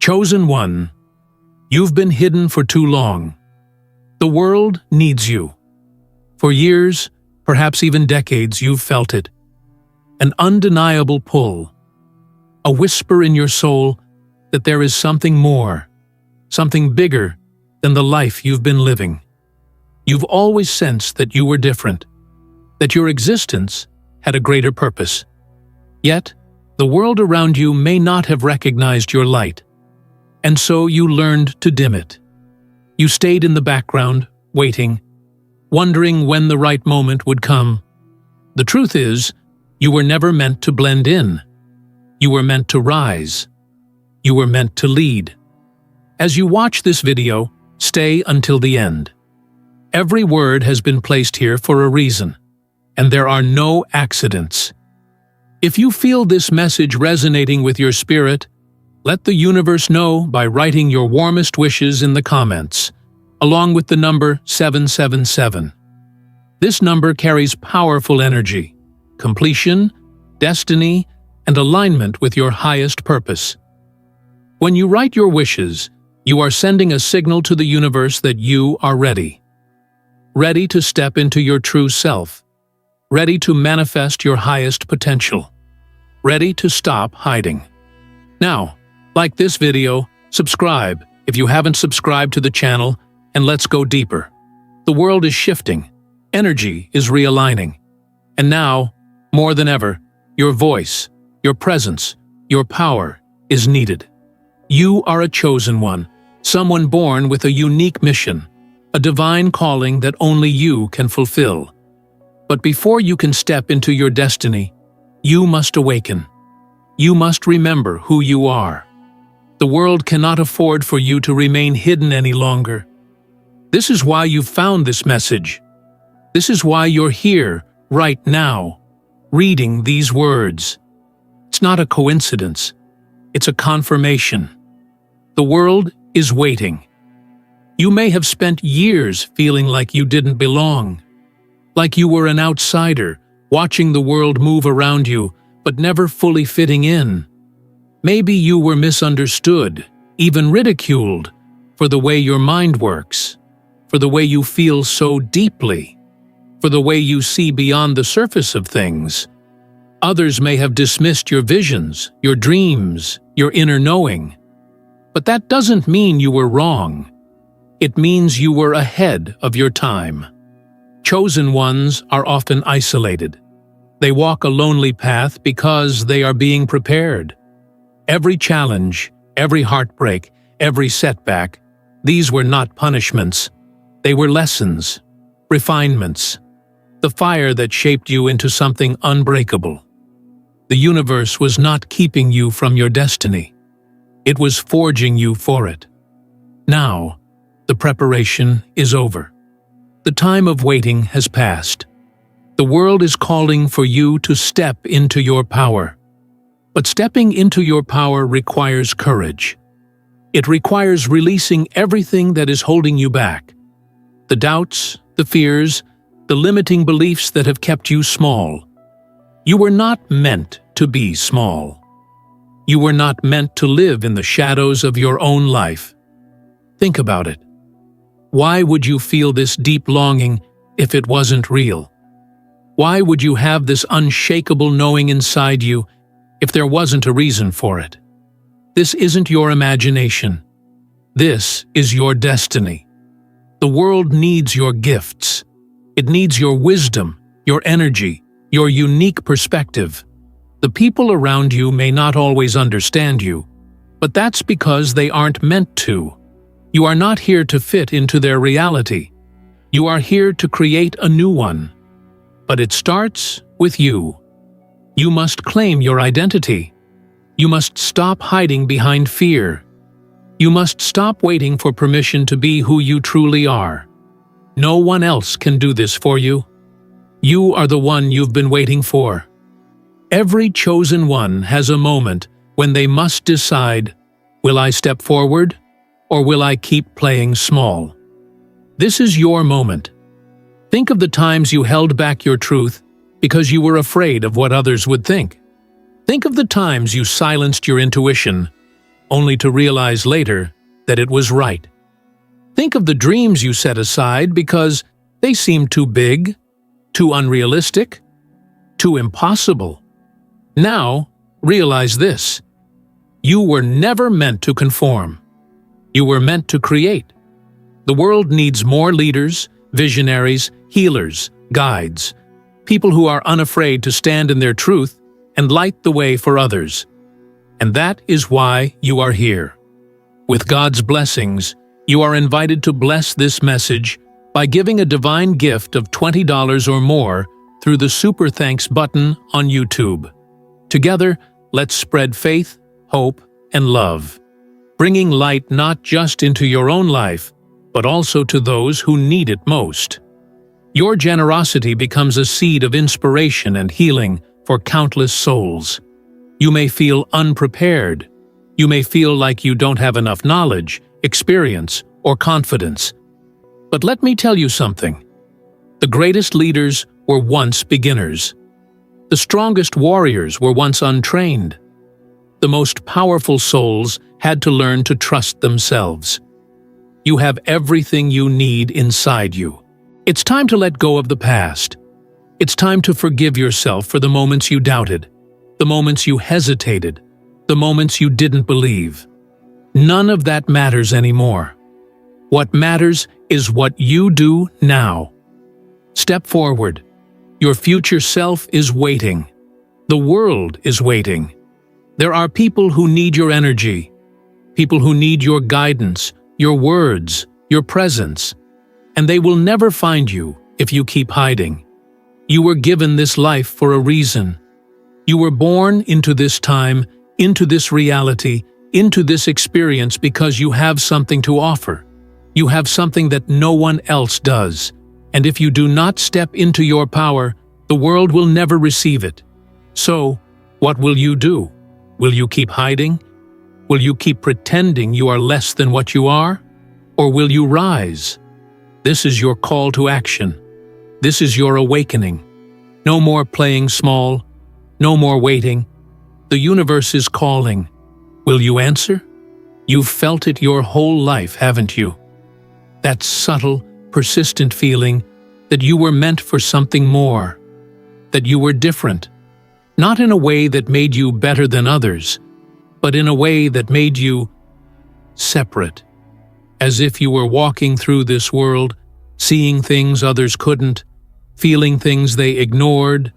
Chosen one, you've been hidden for too long. The world needs you. For years, perhaps even decades, you've felt it. An undeniable pull. A whisper in your soul that there is something more, something bigger than the life you've been living. You've always sensed that you were different, that your existence had a greater purpose. Yet, the world around you may not have recognized your light, and so you learned to dim it. You stayed in the background, waiting, wondering when the right moment would come. The truth is, you were never meant to blend in. You were meant to rise. You were meant to lead. As you watch this video, stay until the end. Every word has been placed here for a reason, and there are no accidents. If you feel this message resonating with your spirit, let the universe know by writing your warmest wishes in the comments, along with the number 777. This number carries powerful energy, completion, destiny, and alignment with your highest purpose. When you write your wishes, you are sending a signal to the universe that you are ready. Ready to step into your true self. Ready to manifest your highest potential. Ready to stop hiding. Now, like this video, subscribe if you haven't subscribed to the channel, and let's go deeper. The world is shifting. Energy is realigning. And now, more than ever, your voice, your presence, your power is needed. You are a chosen one, someone born with a unique mission, a divine calling that only you can fulfill. But before you can step into your destiny, you must awaken. You must remember who you are. The world cannot afford for you to remain hidden any longer. This is why you found this message. This is why you're here, right now, reading these words. It's not a coincidence. It's a confirmation. The world is waiting. You may have spent years feeling like you didn't belong, like you were an outsider, watching the world move around you, but never fully fitting in. Maybe you were misunderstood, even ridiculed, for the way your mind works, for the way you feel so deeply, for the way you see beyond the surface of things. Others may have dismissed your visions, your dreams, your inner knowing. But that doesn't mean you were wrong. It means you were ahead of your time. Chosen ones are often isolated. They walk a lonely path because they are being prepared. Every challenge, every heartbreak, every setback, these were not punishments. They were lessons, refinements, the fire that shaped you into something unbreakable. The universe was not keeping you from your destiny. It was forging you for it. Now, the preparation is over. The time of waiting has passed. The world is calling for you to step into your power. But stepping into your power requires courage. It requires releasing everything that is holding you back. The doubts, the fears, the limiting beliefs that have kept you small. You were not meant to be small. You were not meant to live in the shadows of your own life. Think about it. Why would you feel this deep longing if it wasn't real? Why would you have this unshakable knowing inside you if there wasn't a reason for it? This isn't your imagination. This is your destiny. The world needs your gifts. It needs your wisdom, your energy, your unique perspective. The people around you may not always understand you, but that's because they aren't meant to. You are not here to fit into their reality. You are here to create a new one. But it starts with you. You must claim your identity. You must stop hiding behind fear. You must stop waiting for permission to be who you truly are. No one else can do this for you. You are the one you've been waiting for. Every chosen one has a moment when they must decide, will I step forward or will I keep playing small? This is your moment. Think of the times you held back your truth because you were afraid of what others would think. Think of the times you silenced your intuition, only to realize later that it was right. Think of the dreams you set aside because they seemed too big, too unrealistic, too impossible. Now, realize this: you were never meant to conform. You were meant to create. The world needs more leaders, visionaries, healers, guides, people who are unafraid to stand in their truth and light the way for others. And that is why you are here. With God's blessings, you are invited to bless this message by giving a divine gift of $20 or more through the Super Thanks button on YouTube. Together, let's spread faith, hope, and love, bringing light not just into your own life, but also to those who need it most. Your generosity becomes a seed of inspiration and healing for countless souls. You may feel unprepared. You may feel like you don't have enough knowledge, experience, or confidence. But let me tell you something. The greatest leaders were once beginners. The strongest warriors were once untrained. The most powerful souls had to learn to trust themselves. You have everything you need inside you. It's time to let go of the past. It's time to forgive yourself for the moments you doubted, the moments you hesitated, the moments you didn't believe. None of that matters anymore. What matters is what you do now. Step forward. Your future self is waiting. The world is waiting. There are people who need your energy, people who need your guidance, your words, your presence, and they will never find you if you keep hiding. You were given this life for a reason. You were born into this time, into this reality, into this experience because you have something to offer. You have something that no one else does, and if you do not step into your power, the world will never receive it. So, what will you do? Will you keep hiding? Will you keep pretending you are less than what you are? Or will you rise? This is your call to action. This is your awakening. No more playing small. No more waiting. The universe is calling. Will you answer? You've felt it your whole life, haven't you? That subtle, persistent feeling that you were meant for something more, that you were different, not in a way that made you better than others, but in a way that made you separate, as if you were walking through this world, seeing things others couldn't, feeling things they ignored,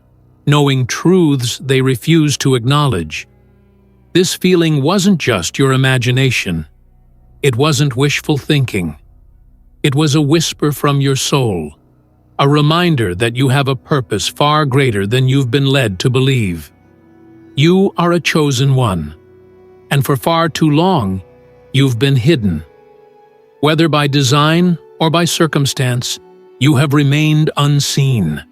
knowing truths they refused to acknowledge. This feeling wasn't just your imagination. It wasn't wishful thinking. It was a whisper from your soul, a reminder that you have a purpose far greater than you've been led to believe. You are a chosen one, and for far too long, you've been hidden. Whether by design or by circumstance, you have remained unseen.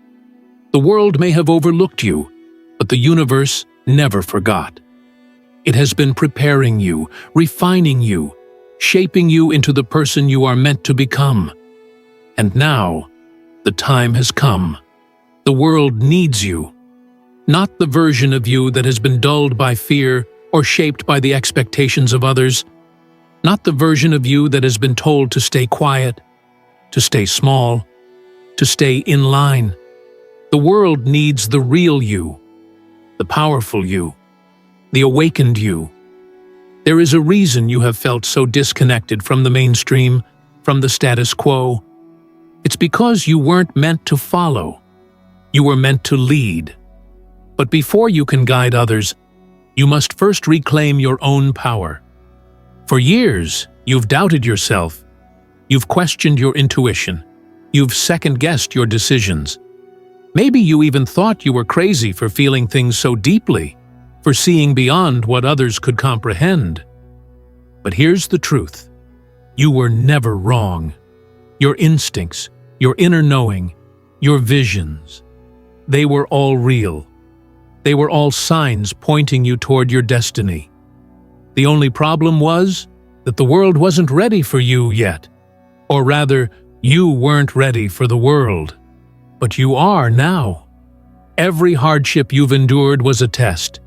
The world may have overlooked you, but the universe never forgot. It has been preparing you, refining you, shaping you into the person you are meant to become. And now, the time has come. The world needs you. Not the version of you that has been dulled by fear or shaped by the expectations of others. Not the version of you that has been told to stay quiet, to stay small, to stay in line. The world needs the real you, the powerful you, the awakened you. There is a reason you have felt so disconnected from the mainstream, from the status quo. It's because you weren't meant to follow. You were meant to lead. But before you can guide others, you must first reclaim your own power. For years, you've doubted yourself. You've questioned your intuition. You've second-guessed your decisions. Maybe you even thought you were crazy for feeling things so deeply, for seeing beyond what others could comprehend. But here's the truth. You were never wrong. Your instincts, your inner knowing, your visions, they were all real. They were all signs pointing you toward your destiny. The only problem was that the world wasn't ready for you yet. Or rather, you weren't ready for the world. But you are now. Every hardship you've endured was a test.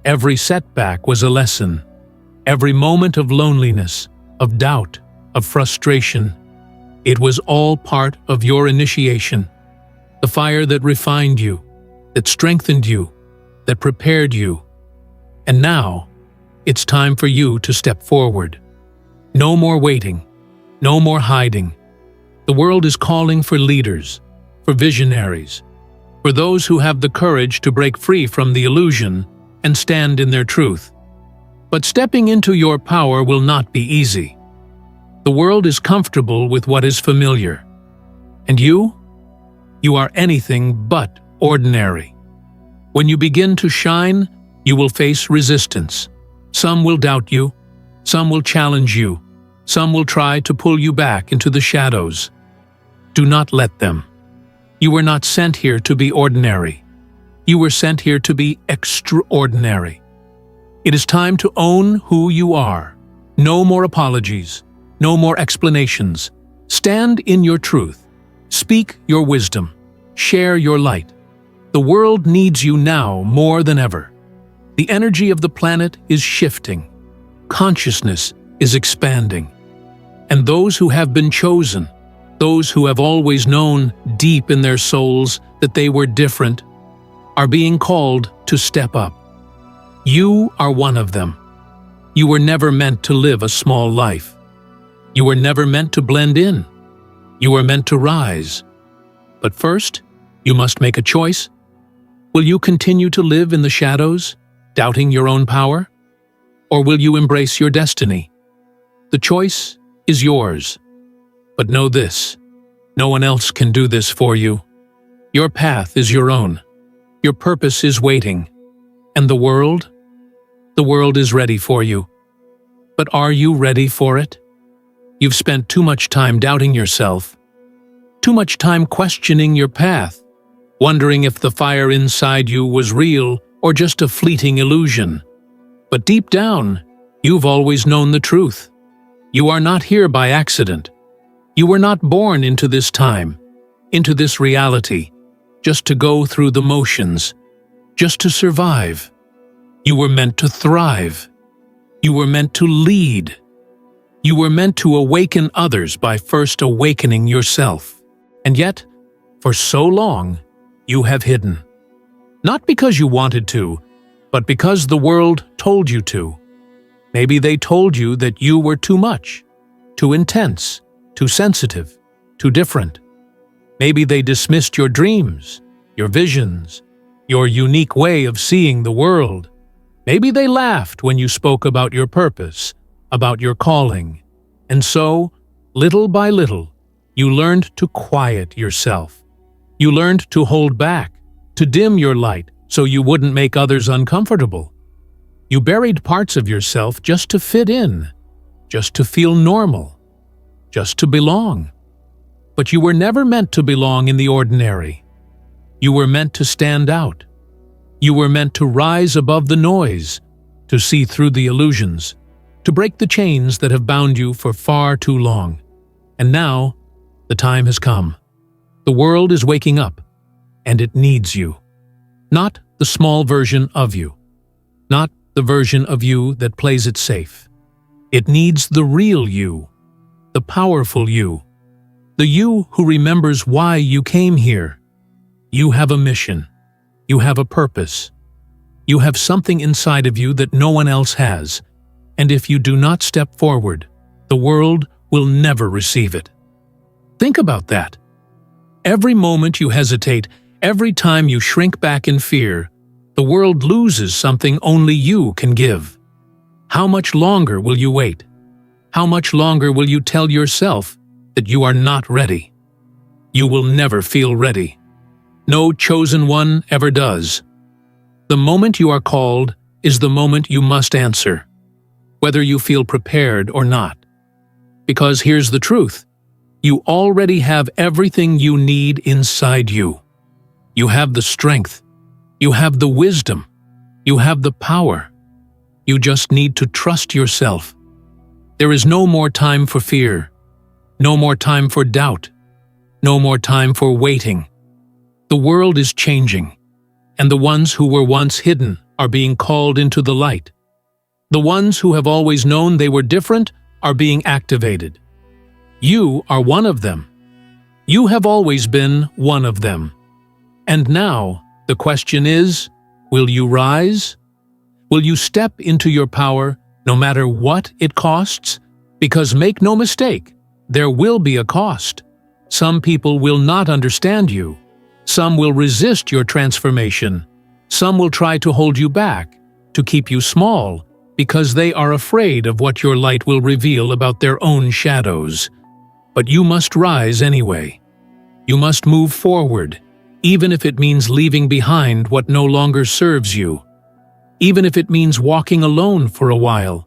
Every setback was a lesson. every moment of loneliness, of doubt, of frustration. It was all part of your initiation, the fire that refined you, that strengthened you, that prepared you. And now, it's time for you to step forward. No more waiting, no more hiding. The world is calling for leaders, for visionaries, for those who have the courage to break free from the illusion and stand in their truth. But stepping into your power will not be easy. The world is comfortable with what is familiar. And you are anything but ordinary. When you begin to shine, you will face resistance. Some will doubt you, some will challenge you, some will try to pull you back into the shadows. Do not let them. You were not sent here to be ordinary. You were sent here to be extraordinary. It is time to own who you are. No more apologies, no more explanations. Stand in your truth. Speak your wisdom. Share your light. The world needs you now more than ever. The energy of the planet is shifting. Consciousness is expanding. And those who have been chosen, those who have always known deep in their souls that they were different, are being called to step up. You are one of them. You were never meant to live a small life. You were never meant to blend in. You were meant to rise. But first, you must make a choice. Will you continue to live in the shadows, doubting your own power? Or will you embrace your destiny? The choice is yours. But know this, no one else can do this for you. Your path is your own. Your purpose is waiting. And the world is ready for you. But are you ready for it? You've spent too much time doubting yourself, too much time questioning your path, wondering if the fire inside you was real or just a fleeting illusion. But deep down, you've always known the truth. You are not here by accident. You were not born into this time, into this reality, just to go through the motions, just to survive. You were meant to thrive. You were meant to lead. You were meant to awaken others by first awakening yourself. And yet, for so long, you have hidden. Not because you wanted to, but because the world told you to. Maybe they told you that you were too much, too intense, too sensitive, too different. Maybe they dismissed your dreams, your visions, your unique way of seeing the world. Maybe they laughed when you spoke about your purpose, about your calling. And so, little by little, you learned to quiet yourself. You learned to hold back, to dim your light so you wouldn't make others uncomfortable. You buried parts of yourself just to fit in, just to feel normal, just to belong. But you were never meant to belong in the ordinary. You were meant to stand out. You were meant to rise above the noise, to see through the illusions, to break the chains that have bound you for far too long. And now, the time has come. The world is waking up, and it needs you. Not the small version of you. Not the version of you that plays it safe. It needs the real you, the powerful you, the you who remembers why you came here. You have a mission. You have a purpose. You have something inside of you that no one else has, and if you do not step forward, the world will never receive it. Think about that. Every moment you hesitate, every time you shrink back in fear, the world loses something only you can give. How much longer will you wait? How much longer will you tell yourself that you are not ready? You will never feel ready. No chosen one ever does. The moment you are called is the moment you must answer, whether you feel prepared or not. Because here's the truth. You already have everything you need inside you. You have the strength. You have the wisdom. You have the power. You just need to trust yourself. There is no more time for fear. No more time for doubt. No more time for waiting. The world is changing, and the ones who were once hidden are being called into the light. The ones who have always known they were different are being activated. You are one of them. You have always been one of them. And now, the question is, will you rise? Will you step into your power no matter what it costs? Because make no mistake, there will be a cost. Some people will not understand you. Some will resist your transformation. Some will try to hold you back, to keep you small, because they are afraid of what your light will reveal about their own shadows. But you must rise anyway. You must move forward, even if it means leaving behind what no longer serves you. Even if it means walking alone for a while.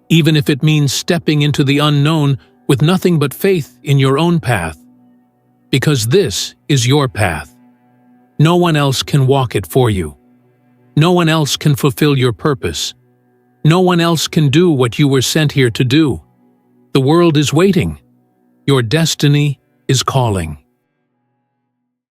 Even if it means stepping into the unknown with nothing but faith in your own path. Because this is your path. No one else can walk it for you. No one else can fulfill your purpose. No one else can do what you were sent here to do. The world is waiting. Your destiny is calling.